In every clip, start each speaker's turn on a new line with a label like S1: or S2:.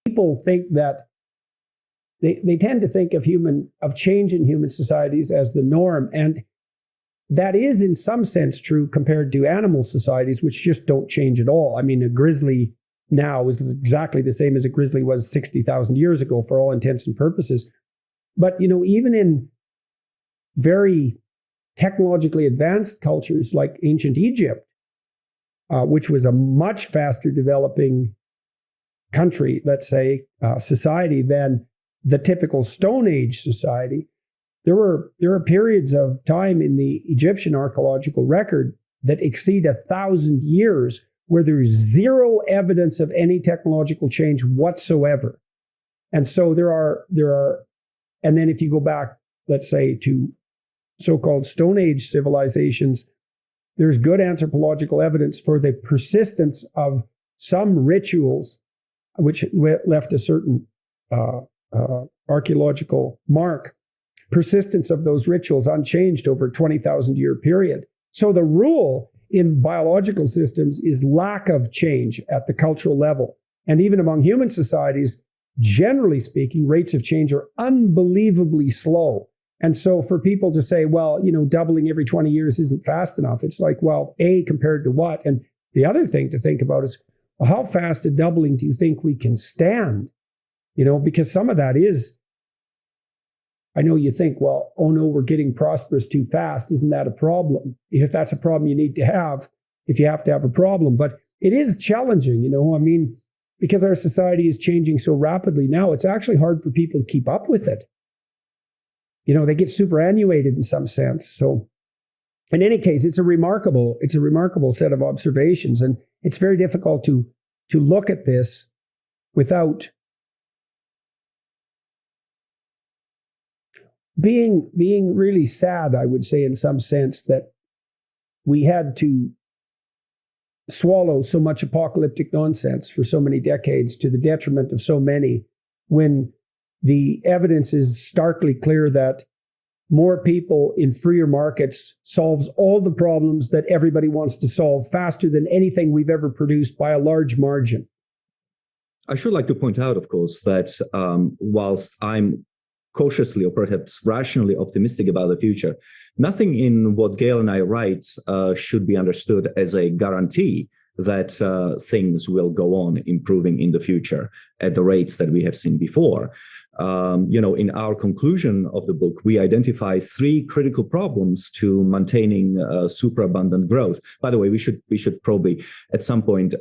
S1: people think that they tend to think of change in human societies as the norm. And that is in some sense true compared to animal societies, which just don't change at all. I mean, a grizzly now is exactly the same as a grizzly was 60,000 years ago for all intents and purposes. But, even in very technologically advanced cultures like ancient Egypt, which was a much faster developing country, let's say, society than the typical Stone Age society, there are periods of time in the Egyptian archaeological record that exceed 1,000 years where there's zero evidence of any technological change whatsoever. And so there are, and then if you go back, let's say, to so-called Stone Age civilizations, there's good anthropological evidence for the persistence of some rituals which left a certain archaeological mark, persistence of those rituals unchanged over a 20,000 year period. So the rule in biological systems is lack of change at the cultural level. And even among human societies, generally speaking, rates of change are unbelievably slow. And so for people to say, well, doubling every 20 years isn't fast enough, it's like, well, A, compared to what? And the other thing to think about is, well, how fast a doubling do you think we can stand? Because some of that is, I know you think, well, oh no, we're getting prosperous too fast. Isn't that a problem? If that's a problem you need to have, if you have to have a problem. But it is challenging, because our society is changing so rapidly now, it's actually hard for people to keep up with it. They get superannuated in some sense. So in any case, it's a remarkable set of observations. And it's very difficult to look at this without being really sad, I would say, in some sense, that we had to swallow so much apocalyptic nonsense for so many decades to the detriment of so many, when the evidence is starkly clear that more people in freer markets solves all the problems that everybody wants to solve faster than anything we've ever produced by a large margin.
S2: I should like to point out, of course, that whilst I'm cautiously or perhaps rationally optimistic about the future, nothing in what Gail and I write should be understood as a guarantee that things will go on improving in the future at the rates that we have seen before. In our conclusion of the book, we identify 3 critical problems to maintaining superabundant growth. By the way, we should probably at some point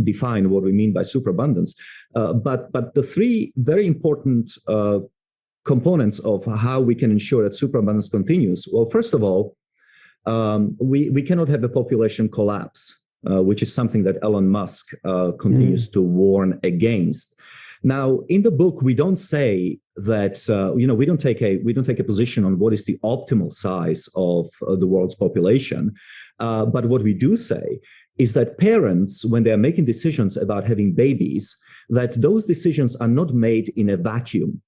S2: define what we mean by superabundance. But the 3 very important components of how we can ensure that superabundance continues. Well, first of all, we cannot have a population collapse, which is something that Elon Musk continues to warn against. Now, in the book, we don't say that we don't take a position on what is the optimal size of the world's population, but what we do say is that parents, when they are making decisions about having babies, that those decisions are not made in a vacuum.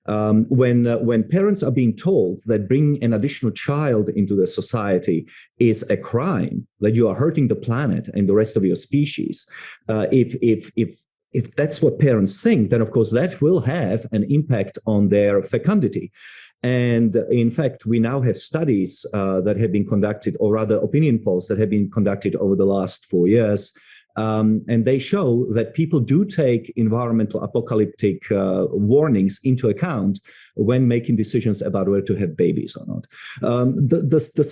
S2: When parents are being told that bringing an additional child into the society is a crime, that you are hurting the planet and the rest of your species, if that's what parents think, then of course that will have an impact on their fecundity. And in fact, we now have studies that have been conducted, or rather opinion polls that have been conducted over the last 4 years. And they show that people do take environmental apocalyptic warnings into account when making decisions about whether to have babies or not. The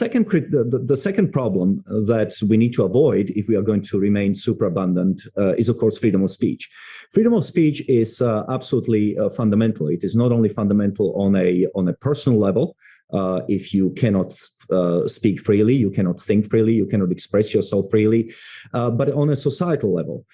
S2: second problem that we need to avoid if we are going to remain superabundant is, of course, freedom of speech. Freedom of speech is absolutely fundamental. It is not only fundamental on a personal level. If you cannot speak freely, you cannot think freely, you cannot express yourself freely, but on a societal level.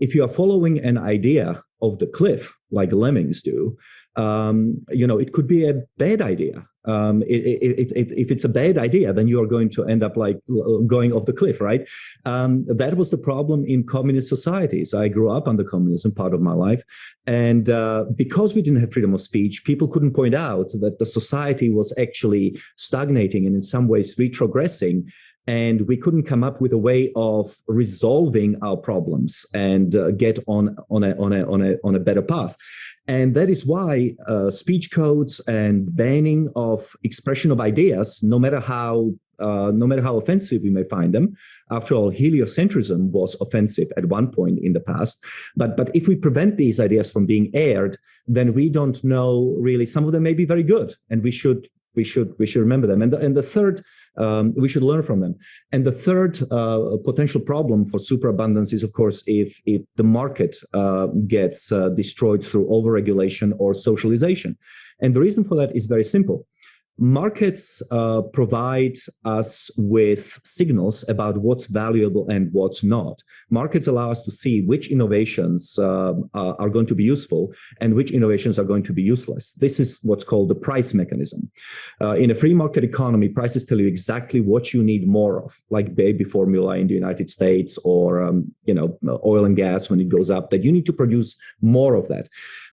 S2: If you are following an idea of the cliff, like lemmings do, it could be a bad idea. If it's a bad idea, then you are going to end up like going off the cliff, right? That was the problem in communist societies. I grew up under communism part of my life. And because we didn't have freedom of speech, people couldn't point out that the society was actually stagnating and in some ways retrogressing and we couldn't come up with a way of resolving our problems and get on a better path. And that is why speech codes and banning of expression of ideas, no matter how offensive we may find them. After all, heliocentrism was offensive at one point in the past. But if we prevent these ideas from being aired, then we don't know really. Some of them may be very good, and we should remember them. And the third, we should learn from them. And the third potential problem for superabundance is, of course, if the market gets destroyed through overregulation or socialization. And the reason for that is very simple. Markets provide us with signals about what's valuable and what's not. Markets allow us to see which innovations are going to be useful and which innovations are going to be useless. This is what's called the price mechanism. In a free market economy, prices tell you exactly what you need more of, like baby formula in the United States, or oil and gas when it goes up, that you need to produce more of that.